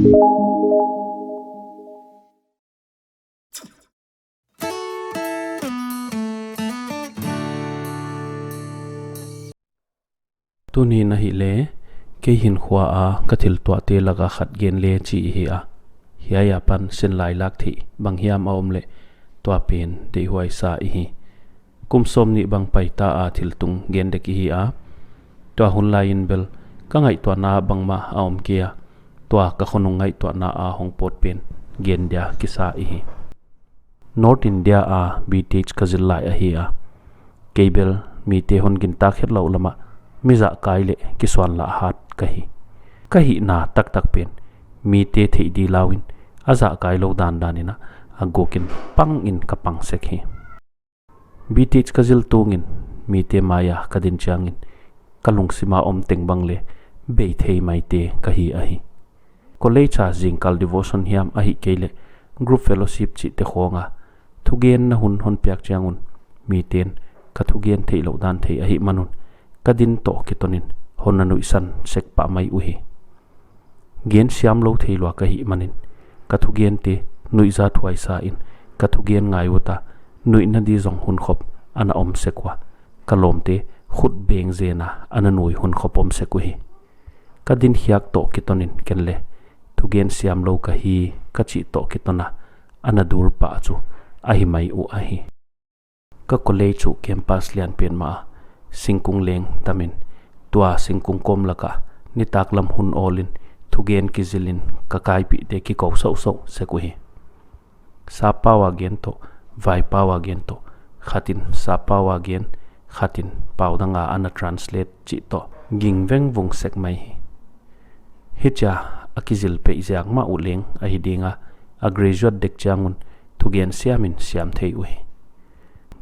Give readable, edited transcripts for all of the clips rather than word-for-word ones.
ตุนีนะฮิเลเกหินขวาอากัทิลตัวเตลกาขัดเกนเลจีฮีอาเฮียาปันเส้นลายลักทีบางเฮียมเอาอมเลตัวเป็นเดหวยซาอีฮีกุมสมนี่บางไปตาอาทิลตุงเกนเดกิฮีอาตัวหุ่นลายินเบลก็ไงตัวนาบางมาเอาอมเกียตัวก็คนงไงตัวนาอาหงปดเป็นเกนเดียกิซาอีฮีนอร์ทอินเดียอาบีทีชกจิลลายอาฮีอาเกเบลมีเตหนกินตาเข็ดเหล่าละมามิจะกายเละกิสวนละหัดกะฮินาตักเป็นมีเตเทดีลาวินอาจะกายโลดานดานินะอากูกินปังอินกับปังเสกฮีบีติชกจิลตูงินมีเตมายากระดินจางินกะลุงสิมาอมเต็งบังเลเบยเทไม่เตกะฮีอาฮีก็เลยชาจิงคัลดิโวชันเฮียมอาฮิเกเลกรุ๊ปเฟลโลชิพจิเตโคงาทุเกนนะหุนฮอนเปียกจางุนมีเตนกะทุเกนเทโลดานเทอาฮิมันุนกดินโตกิตนินฮอนนันุอิสันเซกปะไม่อุฮีเกียนเสียมโลเทลวกะฮิมันินกะทุเกียนเตนุอิซาถวยซาอินกะทุเกียนไงวตานุอินดีจงหุนขบอันอมเซกวะกะลมเตขุดเบงเจนะอันนุยหุนขบอมเซกุฮีกดินเฮียกโตกิตนินเกนเลทุเกียนเสียมโลกะฮีกะจิโตกิตนะอันดูรปะจูอาฮิไม่อุอาฮีกะโคเลจูเคมปัสเลียนเปียนมาสิงคุงเลงตามินตัวสิงคุงคมละกะนิตักลำหุนโอลินทุเกนกิซิลินกะกายปีเดกิกอโซเซกุฮีซาปาวาเกนโตไวปาวาเกนโตขัดินซาปาวาเกนขัดินปาวดังอาอันทรานสเลตจิโตกิงเวงวงเซกไม่ฮิจาอากิซิลเปอิเซียกมาอุเลงอาฮิดิงาอากรีจวดเด็กจางุนทุเกนเซียมินเซียมเทอุฮี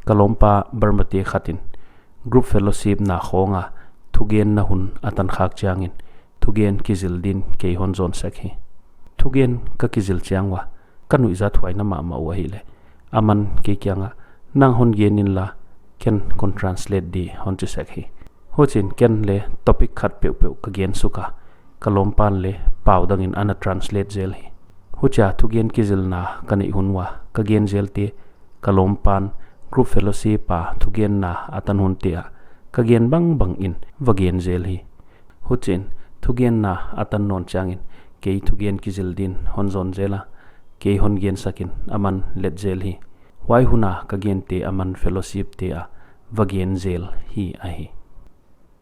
กะลมปาบาร์มาเตขัดินกรุ๊ปเฟลโลชิพนาโคงาทุเกนนะหุนอัตันขากจางอินทุเกนกิจิลดินเกยฮอนโซนเซกฮีทุเกนก็กิจิลจางวะกันนุอิจัดไว้น้ำมาอวะฮีเลอามันเกยยังนางฮอนเกนินละเคนคอนทรานสเลตดีฮอนจิเซกฮีโฮจินเคนเลท็อปิกขัดเปียวกะเกนสุกะกะลมปานเลเป่าดังอินอันทรานสเลตเจลฮีฮูจ่าทุเกนกิจิลนากันอิหุนวะกะเกนเจลตีกะลมปานกรุ๊ปเฟลโลชิพทุเกนนาอัตันหุนเตียกะเกนบังอินวะเกนเจลฮีฮูจินทุเกนนาอัตันนอนจางอินเกยทุเกนกิจิลดินฮอนซอนเจลาเกยฮอนเกนสักินอามันเลดเจลฮีไว้หุนากะเกนเตอามันเฟลโลชิพเตียวะเกนเจลฮีอาฮี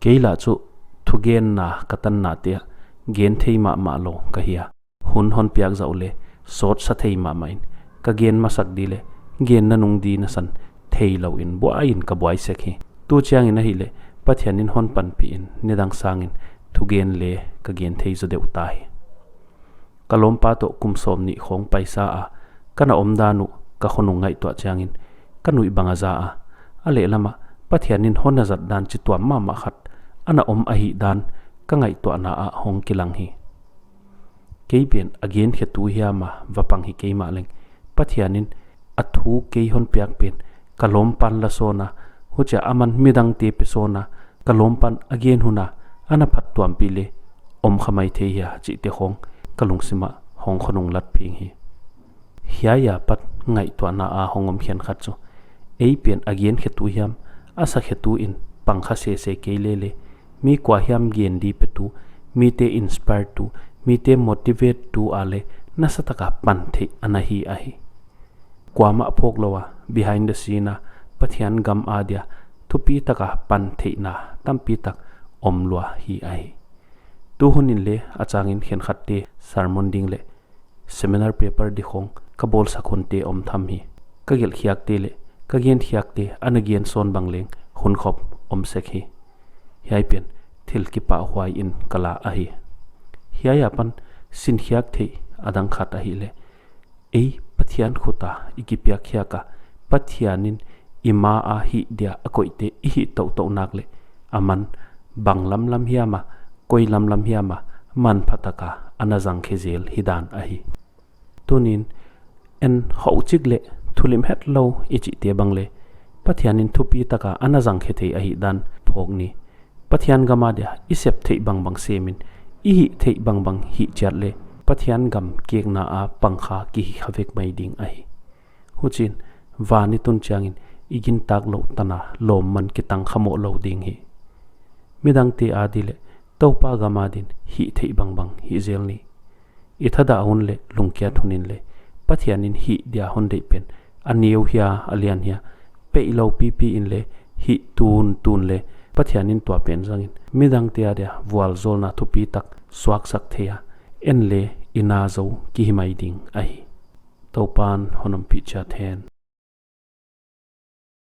เกยลาจุทุเกนนากะตันนาเตียเกนเทยมาโลกะเฮียหุนฮอนเปียกเจ้าเลสดสะเทยมาอินกะเกนมาสักดีเลเกนนันุงดีนะสันเทยเหลาอินบัวอินกับบัวเซกฮีตัวเชียงอินนะฮิเลปัทยานินฮอนปันปีอินเนดังสางอินทุเกนเลกะเกนเทยจะเดวตายกะลมปาโตกุมสมนิของไปซาอากันอมดานุกะขนุงไงตัวเชียงอินกันนุยบังอาซาอาอเลละมาปัทยานินฮอนนะจัดดานจิตตัวมาขัดอันอมอหิดานกะไงตัวนาอาหงกิลังฮีเกยเปลี่ยนอเกนเขตูเฮียมาวะปังฮิเกยมาเลงปัทยานินอัทูเกยฮอนเปียกเป็นกะลมปันละโซนาหูจะอามันมิดังเตปโซนากะลมปันอเกนหุนาอันพัดตัวปีเลอมขมายเทียจิเตคงกะลุงสิมาหงขนงลัดพิงฮีเฮียปัดไงตัวนาอาหงอมเขียนขัดจูเอเปลี่ยนอเกนเขตูเฮียมอาศักเขตูอินปังคาเซเกยเลมีกว่าเฮียมเกียนดีเปตูมีเตอินสปายร์ตูมีเตมอติเวตตูอาเลนัสตะกะปันเทอนาฮีอาฮีกว่ามาพกลวะ behind the scene ปัทยันกำอาเดียทุปีตะกะปันเทนาตั้มปีตักอมลัวฮีไอตูหุนินเลอาจารย์เขียนขัดเตสารมอนดิงเล seminar paper ดิคงกบอลสักคนเตอมทำฮีกะเกลขียกเตเลกะเกียนขียกเตอันเกียนโซนบังเลงหุนขบอมเซกฮีเฮียเปียนทิลกิปะหวายอินกะลาอาฮีเฮียปันสินขียกเทอดังขัดอาฮีเลเอปัทยันขุตาอิกิเปียกขียกะปัทยันินอิมาอาฮิเดียอโกอิเตอิฮิโตนักเลอามันบังลำเฮียมาโกยลำเฮียมามันพัตกาอนาจังเคเจลฮิดานอาฮีตุนินเอ็นเขาจิกเลทุลิมเฮตโลอิจิเตบังเลปัทยันินทุปีตกาอนาจังเคเทอาฮีดานพกนี้ปัทยันกามาเดียอิเซปเทบังเซมินอิฮิเทบังฮิจัดเลป pathian gam kek na a pangkha ki khavek mai ding ai huchin wani tun changin igin tak lo tana lom man ki tang khamo lo ding hi midang te adile topa gamadin hi thei bang bang hi zelni ithada hun le lungkya thunin le pathianin hi dia hon dei pen aniu hia alian hia pe lo pp in le hi tun le pathianin tua pen zangin midang te adia wal zol na thupi tak swak sak thea en le ina zo ki mai ding ai topan honam pi cha then